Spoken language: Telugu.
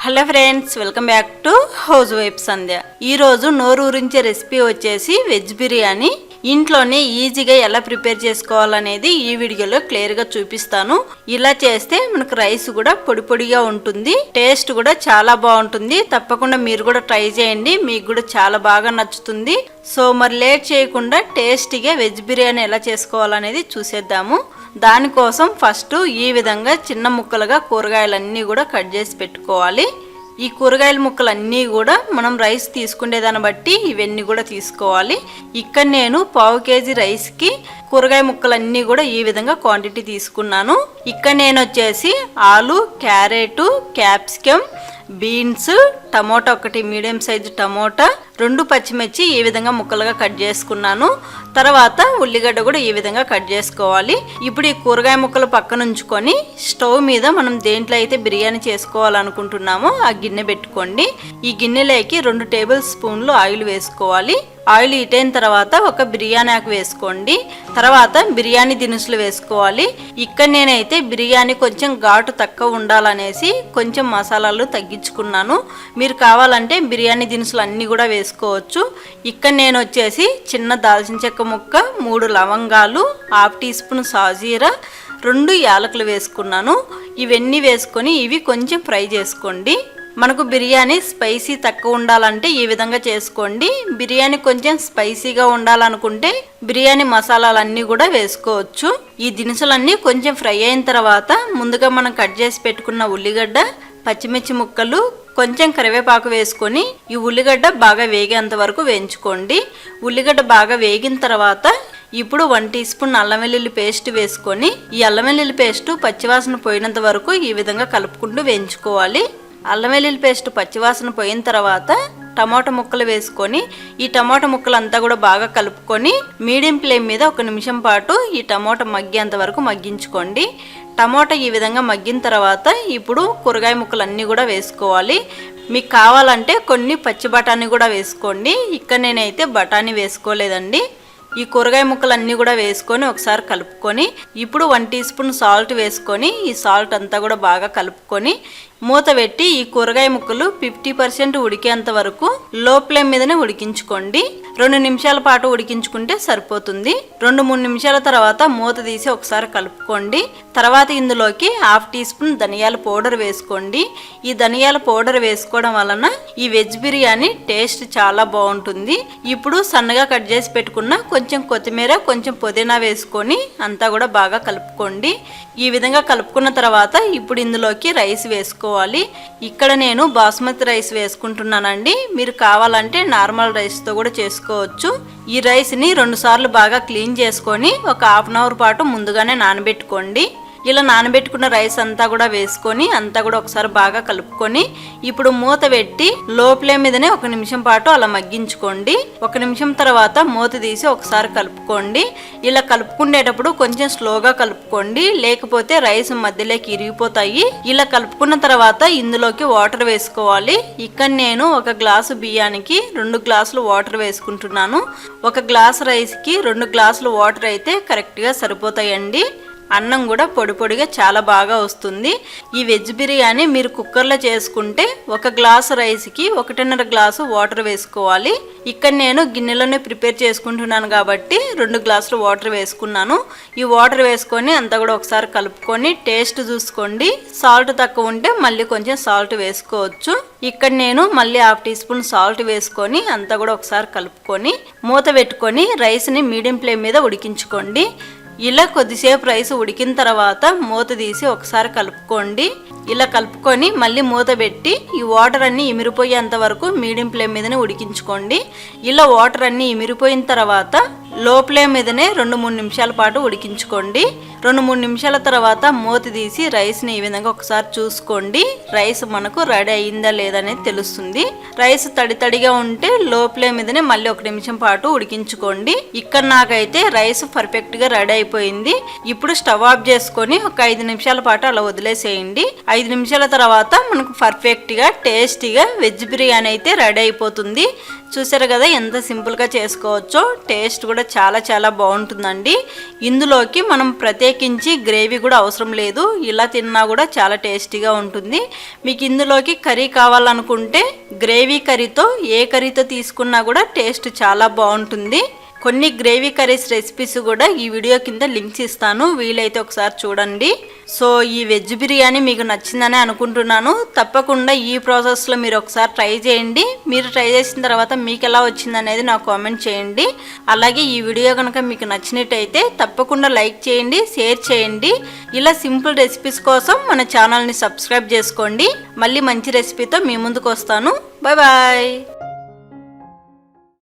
Hello friends, welcome back to housewife Sandhya. ఈరోజు నోరూరించే రెసిపీ వచ్చేసి వెజ్ బిర్యానీ. ఇంట్లోనే ఈజీగా ఎలా ప్రిపేర్ చేసుకోవాలనేది ఈ వీడియోలో క్లియర్గా చూపిస్తాను. ఇలా చేస్తే మనకు రైస్ కూడా పొడి పొడిగా ఉంటుంది, టేస్ట్ కూడా చాలా బాగుంటుంది. తప్పకుండా మీరు కూడా ట్రై చేయండి, మీకు కూడా చాలా బాగా నచ్చుతుంది. సో మరి లేట్ చేయకుండా టేస్టీగా వెజ్ బిర్యానీ ఎలా చేసుకోవాలనేది చూసేద్దాము. దానికోసం ఫస్ట్ ఈ విధంగా చిన్న ముక్కలుగా కూరగాయలన్నీ కూడా కట్ చేసి పెట్టుకోవాలి. ఈ కూరగాయల ముక్కలన్నీ కూడా మనం రైస్ తీసుకునే దాన్ని బట్టి ఇవన్నీ కూడా తీసుకోవాలి. ఇక్కడ నేను 1/2 kg రైస్కి కూరగాయ ముక్కలన్నీ కూడా ఈ విధంగా క్వాంటిటీ తీసుకున్నాను. ఇక్కడ నేను వచ్చేసి ఆలు, క్యారెట్, క్యాప్సికమ్, బీన్స్, టమోటా, ఒకటి మీడియం సైజు టమోటా, 2 పచ్చిమిర్చి ఈ విధంగా ముక్కలుగా కట్ చేసుకున్నాను. తర్వాత ఉల్లిగడ్డ కూడా ఈ విధంగా కట్ చేసుకోవాలి. ఇప్పుడు ఈ కూరగాయ ముక్కలు పక్కన ఉంచుకొని స్టవ్ మీద మనం దేంట్లో అయితే బిర్యానీ చేసుకోవాలనుకుంటున్నామో ఆ గిన్నె పెట్టుకోండి. ఈ గిన్నెలోకి 2 టేబుల్ స్పూన్లు ఆయిల్ వేసుకోవాలి. ఆయిల్ హీట్ అయిన తర్వాత ఒక బిర్యానీ ఆకు వేసుకోండి. తర్వాత బిర్యానీ దినుసులు వేసుకోవాలి. ఇక్కడ నేనైతే బిర్యానీ కొంచెం ఘాటు తక్కువ ఉండాలనేసి కొంచెం మసాలాలు తగ్గించుకున్నాను. మీరు కావాలంటే బిర్యానీ దినుసులు అన్నీ కూడా వేసుకోవచ్చు. ఇక్కడ నేను వచ్చేసి చిన్న దాల్చిన చెక్క ముక్క, 3 లవంగాలు, 1/2 టీ స్పూన్ సాజీరా, 2 యాలకులు వేసుకున్నాను. ఇవన్నీ వేసుకొని ఇవి కొంచెం ఫ్రై చేసుకోండి. మనకు బిర్యానీ స్పైసీ తక్కువ ఉండాలంటే ఈ విధంగా చేసుకోండి. బిర్యానీ కొంచెం స్పైసీగా ఉండాలనుకుంటే బిర్యానీ మసాలాలన్నీ కూడా వేసుకోవచ్చు. ఈ దినుసులన్నీ కొంచెం ఫ్రై అయిన తర్వాత ముందుగా మనం కట్ చేసి పెట్టుకున్న ఉల్లిగడ్డ, పచ్చిమిర్చి ముక్కలు, కొంచెం కరివేపాకు వేసుకొని ఈ ఉల్లిగడ్డ బాగా వేగేంత వరకు వేయించుకోండి. ఉల్లిగడ్డ బాగా వేగిన తర్వాత ఇప్పుడు 1 టీ స్పూన్ అల్లం వెల్లుల్లి పేస్ట్ వేసుకొని ఈ అల్లం వెల్లుల్లి పేస్ట్ పచ్చివాసన పోయినంత వరకు ఈ విధంగా కలుపుకుంటూ వేయించుకోవాలి. అల్లం వెల్లుల్లి పేస్ట్ పచ్చివాసన పోయిన తర్వాత టమాటా ముక్కలు వేసుకొని ఈ టమాటా ముక్కలు అంతా కూడా బాగా కలుపుకొని మీడియం ఫ్లేమ్ మీద 1 నిమిషం పాటు ఈ టమాటా మగ్గేంత వరకు మగ్గించుకోండి. టమాటా ఈ విధంగా మగ్గిన తర్వాత ఇప్పుడు కూరగాయ ముక్కలు అన్నీ కూడా వేసుకోవాలి. మీకు కావాలంటే కొన్ని పచ్చి బఠానీ కూడా వేసుకోండి. ఇక్కడ నేనైతే బఠానీ వేసుకోలేదండి. ఈ కూరగాయ ముక్కలన్నీ కూడా వేసుకొని ఒకసారి కలుపుకొని ఇప్పుడు 1 టీ స్పూన్ సాల్ట్ వేసుకొని ఈ సాల్ట్ అంతా కూడా బాగా కలుపుకొని మూత పెట్టి ఈ కూరగాయ ముక్కలు 50% ఉడికేంత వరకు లో ఫ్లేమ్ మీదనే ఉడికించుకోండి. 2 నిమిషాల పాటు ఉడికించుకుంటే సరిపోతుంది. 2-3 నిమిషాల తర్వాత మూత తీసి ఒకసారి కలుపుకోండి. తర్వాత ఇందులోకి 1/2 టీ స్పూన్ ధనియాల పౌడర్ వేసుకోండి. ఈ ధనియాల పౌడర్ వేసుకోవడం వలన ఈ వెజ్ బిర్యానీ టేస్ట్ చాలా బాగుంటుంది. ఇప్పుడు సన్నగా కట్ చేసి పెట్టుకున్న కొంచెం కొత్తిమీర, కొంచెం పుదీనా వేసుకొని అంతా కూడా బాగా కలుపుకోండి. ఈ విధంగా కలుపుకున్న తర్వాత ఇప్పుడు ఇందులోకి రైస్ వేసుకోవాలి. ఇక్కడ నేను బాస్మతి రైస్ వేసుకుంటున్నానండి. మీరు కావాలంటే నార్మల్ రైస్తో కూడా చేసుకోవచ్చు. ఈ రైస్ని 2 సార్లు బాగా క్లీన్ చేసుకొని ఒక 1/2 అవర్ పాటు ముందుగానే నానబెట్టుకోండి. ఇలా నానబెట్టుకున్న రైస్ అంతా కూడా వేసుకొని అంతా కూడా ఒకసారి బాగా కలుపుకొని ఇప్పుడు మూత పెట్టి లో ఫ్లేమ్ మీదనే 1 నిమిషం పాటు అలా మగ్గించుకోండి. 1 నిమిషం తర్వాత మూత తీసి ఒకసారి కలుపుకోండి. ఇలా కలుపుకునేటప్పుడు కొంచెం స్లోగా కలుపుకోండి, లేకపోతే రైస్ మధ్యలోకి ఇరిగిపోతాయి. ఇలా కలుపుకున్న తర్వాత ఇందులోకి వాటర్ వేసుకోవాలి. ఇక్కడ నేను 1 గ్లాసు బియ్యానికి 2 గ్లాసులు వాటర్ వేసుకుంటున్నాను. 1 గ్లాసు రైస్కి 2 గ్లాసులు వాటర్ అయితే కరెక్ట్గా సరిపోతాయండి. అన్నం కూడా పొడి పొడిగా చాలా బాగా వస్తుంది. ఈ వెజ్ బిర్యానీ మీరు కుక్కర్లో చేసుకుంటే 1 గ్లాసు రైస్కి 1.5 గ్లాసు వాటర్ వేసుకోవాలి. ఇక్కడ నేను గిన్నెలోనే ప్రిపేర్ చేసుకుంటున్నాను కాబట్టి 2 గ్లాసులు వాటర్ వేసుకున్నాను. ఈ వాటర్ వేసుకొని అంతా కూడా ఒకసారి కలుపుకొని టేస్ట్ చూసుకోండి. సాల్ట్ తక్కువ ఉంటే మళ్ళీ కొంచెం సాల్ట్ వేసుకోవచ్చు. ఇక్కడ నేను మళ్ళీ 1/2 టీ స్పూన్ సాల్ట్ వేసుకొని అంతా కూడా ఒకసారి కలుపుకొని మూత పెట్టుకొని రైస్ని మీడియం ఫ్లేమ్ మీద ఉడికించుకోండి. ఇలా కొద్దిసేపు రైస్ ఉడికిన తర్వాత మూత తీసి ఒకసారి కలుపుకోండి. ఇలా కలుపుకొని మళ్ళీ మూత పెట్టి ఈ వాటర్ అన్నీ ఇమిరిపోయేంత వరకు మీడియం ఫ్లేమ్ మీదనే ఉడికించుకోండి. ఇలా వాటర్ అన్నీ ఇమిరిపోయిన తర్వాత లో ఫ్లేమ్ మీదనే 2-3 నిమిషాల పాటు ఉడికించుకోండి. 2-3 నిమిషాల తర్వాత మూత తీసి రైస్ని ఈ విధంగా ఒకసారి చూసుకోండి. రైస్ మనకు రెడీ అయిందా లేదనేది తెలుస్తుంది. రైస్ తడిగా ఉంటే లో ఫ్లేమ్ మీదనే మళ్ళీ 1 నిమిషం పాటు ఉడికించుకోండి. ఇక్కడ నాకైతే రైస్ పర్ఫెక్ట్గా రెడీ అయిపోయింది. ఇప్పుడు స్టవ్ ఆఫ్ చేసుకొని ఒక 5 నిమిషాల పాటు అలా వదిలేసేయండి. 5 నిమిషాల తర్వాత మనకు పర్ఫెక్ట్గా టేస్టీగా వెజ్ బిర్యానీ అయితే రెడీ అయిపోతుంది. చూసారు కదా ఎంత సింపుల్గా చేసుకోవచ్చో. టేస్ట్ కూడా చాలా చాలా బాగుంటుందండి. ఇందులోకి మనం ప్రత్యేక ప్రత్యేకించి గ్రేవీ కూడా అవసరం లేదు, ఇలా తిన్నా కూడా చాలా టేస్టీగా ఉంటుంది. మీకు ఇందులోకి కర్రీ కావాలనుకుంటే గ్రేవీ కర్రీతో ఏ కర్రీతో తీసుకున్నా కూడా టేస్ట్ చాలా బాగుంటుంది. కొన్ని గ్రేవీ కర్రీస్ రెసిపీస్ కూడా ఈ వీడియో కింద లింక్స్ ఇస్తాను, వీలైతే ఒకసారి చూడండి. సో ఈ వెజ్ బిర్యానీ మీకు నచ్చిందని అనుకుంటున్నాను. తప్పకుండా ఈ ప్రాసెస్లో మీరు ఒకసారి ట్రై చేయండి. మీరు ట్రై చేసిన తర్వాత మీకు ఎలా వచ్చింది అనేది నాకు కామెంట్ చేయండి. అలాగే ఈ వీడియో కనుక మీకు నచ్చినట్టయితే తప్పకుండా లైక్ చేయండి, షేర్ చేయండి. ఇలా సింపుల్ రెసిపీస్ కోసం మన ఛానల్ని సబ్స్క్రైబ్ చేసుకోండి. మళ్ళీ మంచి రెసిపీతో మీ ముందుకు వస్తాను. Bye bye.